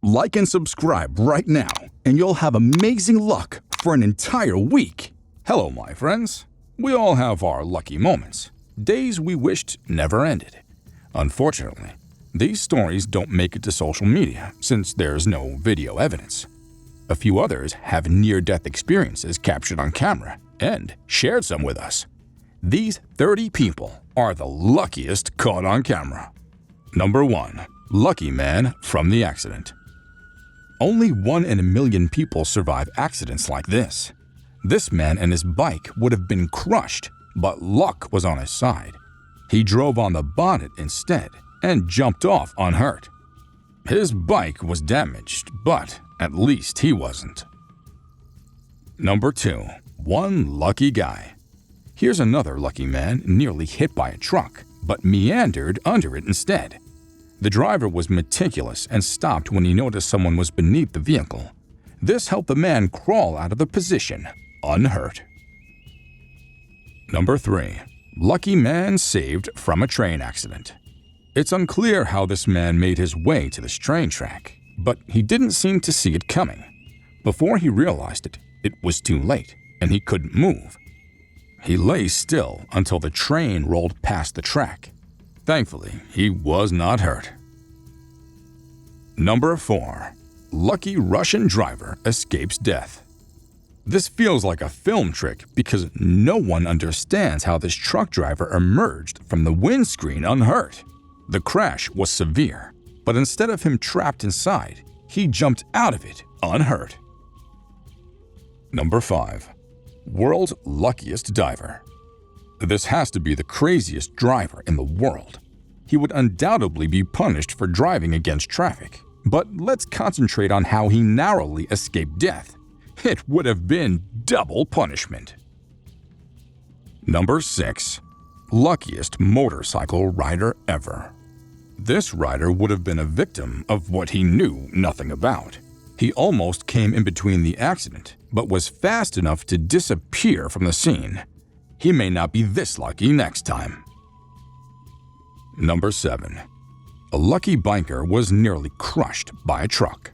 Like and subscribe right now, and you'll have amazing luck for an entire week. Hello, my friends. We all have our lucky moments, days we wished never ended. Unfortunately, these stories don't make it to social media since there's no video evidence. A few others have near-death experiences captured on camera and shared some with us. These 30 people are the luckiest caught on camera. Number 1. Lucky man from the accident. Only 1 in a million people survive accidents like this. This man and his bike would have been crushed, but luck was on his side. He drove on the bonnet instead and jumped off unhurt. His bike was damaged, but at least he wasn't. Number 2. One lucky guy. Here's another lucky man nearly hit by a truck, but meandered under it instead. The driver was meticulous and stopped when he noticed someone was beneath the vehicle. This helped the man crawl out of the position unhurt. Number 3. Lucky man saved from a train accident. It's unclear how this man made his way to this train track, but he didn't seem to see it coming. Before he realized it, it was too late, and he couldn't move. He lay still until the train rolled past the track. Thankfully, he was not hurt. Number 4. Lucky Russian driver escapes death. This feels like a film trick because no one understands how this truck driver emerged from the windscreen unhurt. The crash was severe, but instead of him trapped inside, he jumped out of it unhurt. Number 5. World's luckiest diver. This has to be the craziest driver in the world. He would undoubtedly be punished for driving against traffic, but let's concentrate on how he narrowly escaped death. It would have been double punishment. Number 6. Luckiest motorcycle rider ever. This rider would have been a victim of what he knew nothing about. He almost came in between the accident, but was fast enough to disappear from the scene. He may not be this lucky next time. Number 7. A lucky biker was nearly crushed by a truck.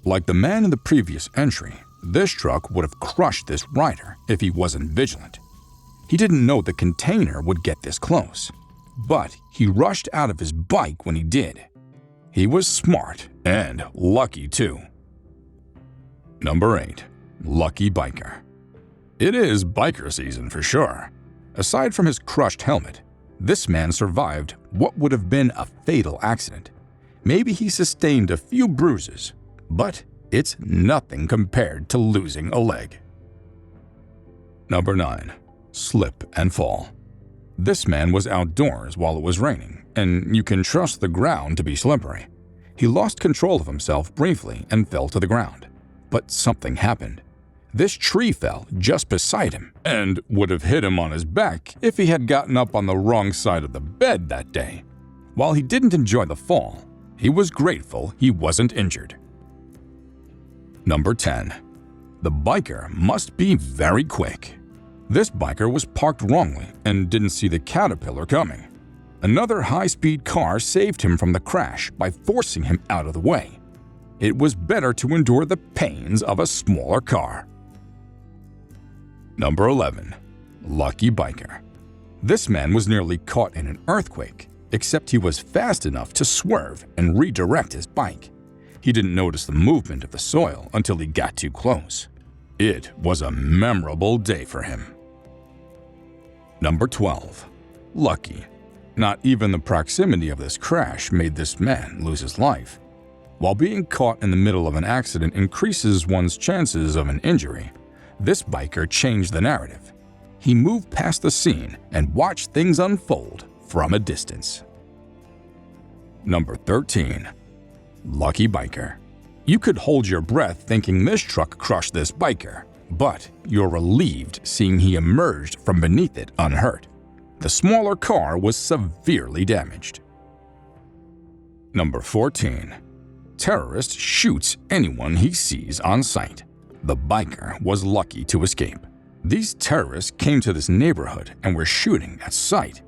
Like the man in the previous entry, this truck would have crushed this rider if he wasn't vigilant. He didn't know the container would get this close, but he rushed out of his bike when he did. He was smart and lucky too. Number 8. Lucky biker. It is biker season for sure. Aside from his crushed helmet, this man survived what would have been a fatal accident. Maybe he sustained a few bruises, but it's nothing compared to losing a leg. Number 9. Slip and fall. This man was outdoors while it was raining, and you can trust the ground to be slippery. He lost control of himself briefly and fell to the ground. But something happened. This tree fell just beside him and would have hit him on his back if he had gotten up on the wrong side of the bed that day. While he didn't enjoy the fall, he was grateful he wasn't injured. Number 10. The biker must be very quick. This biker was parked wrongly and didn't see the caterpillar coming. Another high-speed car saved him from the crash by forcing him out of the way. It was better to endure the pains of a smaller car. Number 11. Lucky biker. This man was nearly caught in an earthquake, except he was fast enough to swerve and redirect his bike. He didn't notice the movement of the soil until he got too close. It was a memorable day for him. Number 12. Lucky. Not even the proximity of this crash made this man lose his life. While being caught in the middle of an accident increases one's chances of an injury, this biker changed the narrative. He moved past the scene and watched things unfold from a distance. Number 13. Lucky biker. You could hold your breath thinking this truck crushed this biker, but you're relieved seeing he emerged from beneath it unhurt. The smaller car was severely damaged. Number 14. Terrorist shoots anyone he sees on sight. The biker was lucky to escape. These terrorists came to this neighborhood and were shooting at sight.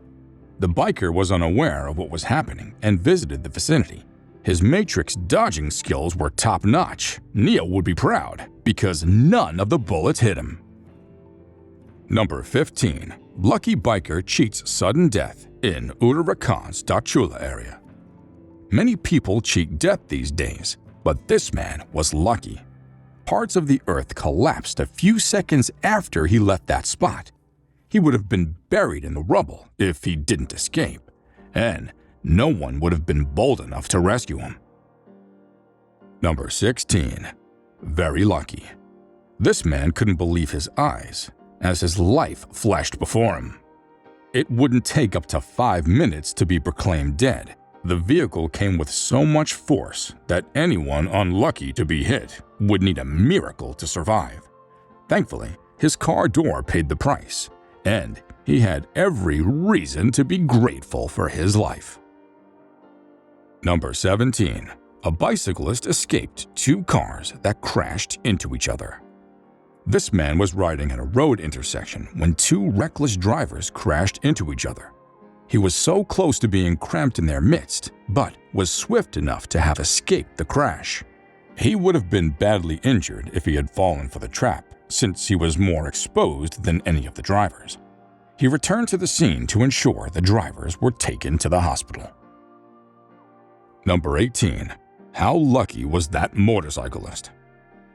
The biker was unaware of what was happening and visited the vicinity. His Matrix dodging skills were top-notch. Neo would be proud because none of the bullets hit him. Number 15. Lucky biker cheats sudden death in Uttarakhnd's Dachula area. Many people cheat death these days, but this man was lucky. Parts of the earth collapsed a few seconds after he left that spot. He would have been buried in the rubble if he didn't escape, and no one would have been bold enough to rescue him. Number 16. Very lucky. This man couldn't believe his eyes as his life flashed before him. It wouldn't take up to 5 minutes to be proclaimed dead. The vehicle came with so much force that anyone unlucky to be hit would need a miracle to survive. Thankfully, his car door paid the price, and he had every reason to be grateful for his life. Number 17. A bicyclist escaped 2 cars that crashed into each other. This man was riding at a road intersection when 2 reckless drivers crashed into each other. He was so close to being cramped in their midst, but was swift enough to have escaped the crash. He would have been badly injured if he had fallen for the trap, since he was more exposed than any of the drivers. He returned to the scene to ensure the drivers were taken to the hospital. Number 18. How lucky was that motorcyclist?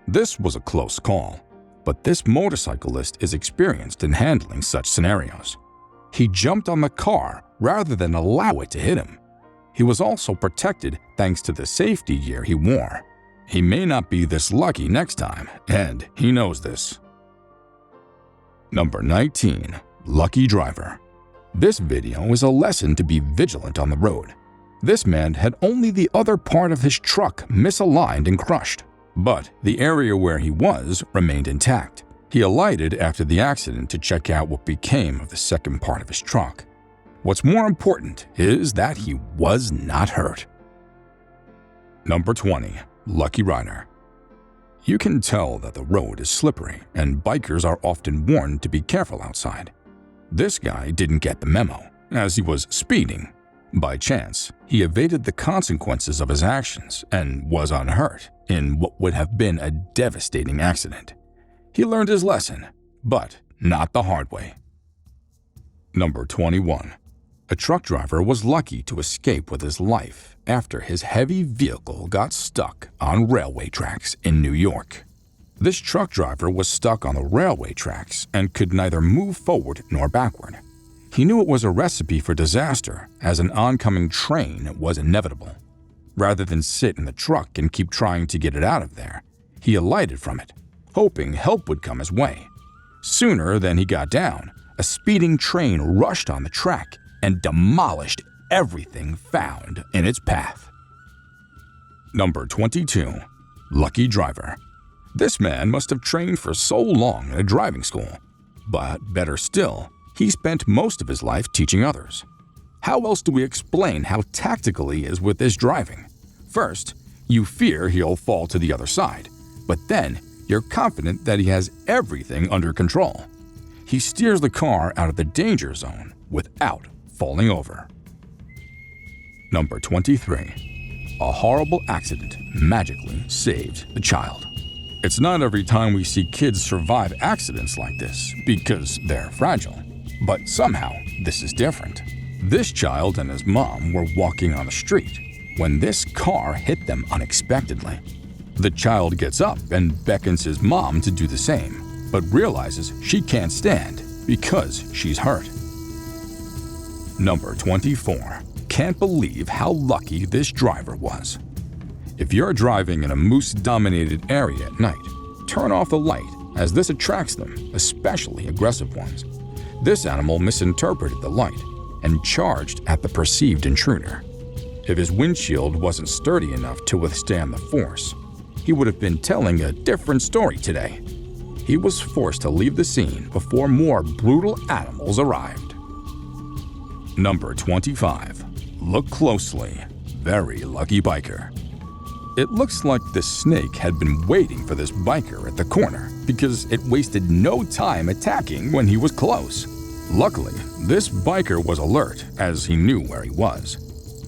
This was a close call, but this motorcyclist is experienced in handling such scenarios. He jumped on the car rather than allow it to hit him. He was also protected thanks to the safety gear he wore. He may not be this lucky next time, and he knows this. Number 19. Lucky driver. This video is a lesson to be vigilant on the road. This man had only the other part of his truck misaligned and crushed, but the area where he was remained intact. He alighted after the accident to check out what became of the second part of his truck. What's more important is that he was not hurt. Number 20. Lucky rider. You can tell that the road is slippery and bikers are often warned to be careful outside. This guy didn't get the memo, as he was speeding. By chance, he evaded the consequences of his actions and was unhurt in what would have been a devastating accident. He learned his lesson, but not the hard way. Number 21. A truck driver was lucky to escape with his life after his heavy vehicle got stuck on railway tracks in New York. This truck driver was stuck on the railway tracks and could neither move forward nor backward. He knew it was a recipe for disaster, as an oncoming train was inevitable. Rather than sit in the truck and keep trying to get it out of there, he alighted from it, hoping help would come his way. Sooner than he got down, a speeding train rushed on the track and demolished everything found in its path. Number 22. Lucky driver. This man must have trained for so long in a driving school, but better still, he spent most of his life teaching others. How else do we explain how tactical he is with this driving? First, you fear he'll fall to the other side, but then you're confident that he has everything under control. He steers the car out of the danger zone without falling over. Number 23. A horrible accident magically saved the child. It's not every time we see kids survive accidents like this because they're fragile, but somehow this is different. This child and his mom were walking on the street when this car hit them unexpectedly. The child gets up and beckons his mom to do the same, but realizes she can't stand because she's hurt. Number 24. Can't believe how lucky this driver was. If you're driving in a moose-dominated area at night, turn off the light as this attracts them, especially aggressive ones. This animal misinterpreted the light and charged at the perceived intruder. If his windshield wasn't sturdy enough to withstand the force, he would have been telling a different story today. He was forced to leave the scene before more brutal animals arrived. Number 25. Look closely. Very lucky biker. It looks like the snake had been waiting for this biker at the corner because it wasted no time attacking when he was close. Luckily, this biker was alert as he knew where he was.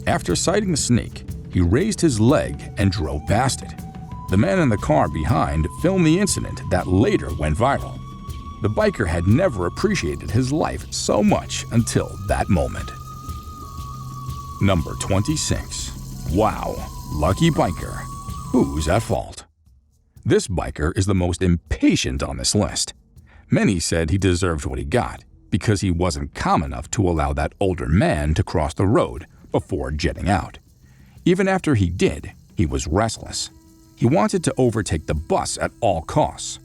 After sighting the snake, He raised his leg and drove past it. The man in the car behind filmed the incident that later went viral. The biker had never appreciated his life so much until that moment. Number 26. Wow, lucky biker. Who's at fault? This biker is the most impatient on this list. Many said he deserved what he got because he wasn't calm enough to allow that older man to cross the road before jetting out. Even after he did, he was restless. He wanted to overtake the bus at all costs.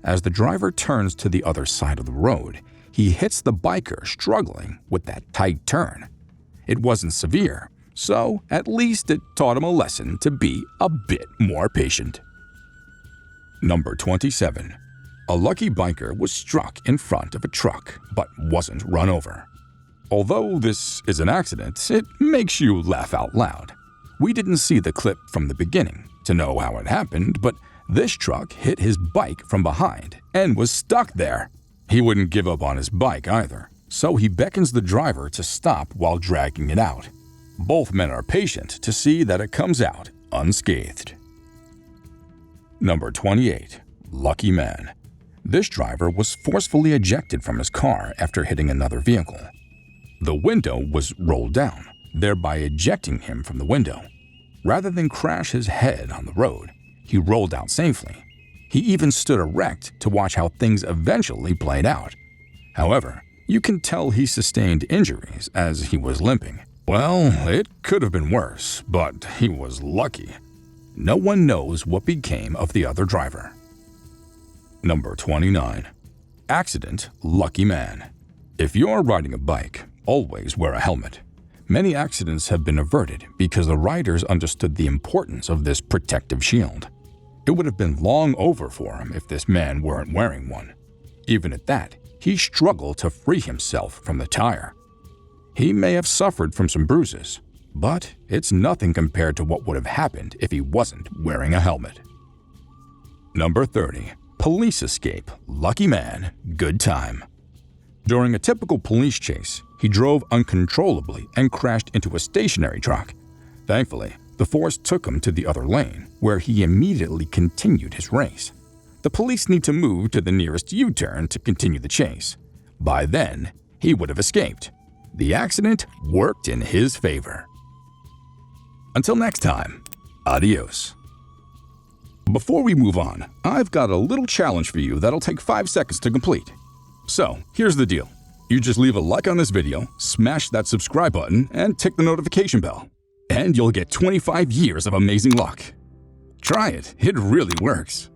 As the driver turns to the other side of the road, he hits the biker struggling with that tight turn. It wasn't severe, so at least it taught him a lesson to be a bit more patient. Number 27. A lucky biker was struck in front of a truck but wasn't run over. Although this is an accident, it makes you laugh out loud. We didn't see the clip from the beginning to know how it happened, but this truck hit his bike from behind and was stuck there. He wouldn't give up on his bike either, so he beckons the driver to stop while dragging it out. Both men are patient to see that it comes out unscathed. Number 28. Lucky man. This driver was forcefully ejected from his car after hitting another vehicle. The window was rolled down, thereby ejecting him from the window. Rather than crash his head on the road, he rolled out safely. He even stood erect to watch how things eventually played out. However, you can tell he sustained injuries as he was limping. Well, it could have been worse, but he was lucky. No one knows what became of the other driver. Number 29. Accident, lucky man. If you're riding a bike, always wear a helmet. Many accidents have been averted because the riders understood the importance of this protective shield. It would have been long over for him if this man weren't wearing one. Even at that, he struggled to free himself from the tire. He may have suffered from some bruises, but it's nothing compared to what would have happened if he wasn't wearing a helmet. Number 30. Police escape, lucky man, good time. During a typical police chase, he drove uncontrollably and crashed into a stationary truck. Thankfully, the force took him to the other lane, where he immediately continued his race. The police need to move to the nearest U-turn to continue the chase. By then, he would have escaped. The accident worked in his favor. Until next time, adios. Before we move on, I've got a little challenge for you that'll take 5 seconds to complete. So, here's the deal. You just leave a like on this video, smash that subscribe button, and tick the notification bell. And you'll get 25 years of amazing luck. Try it, it really works.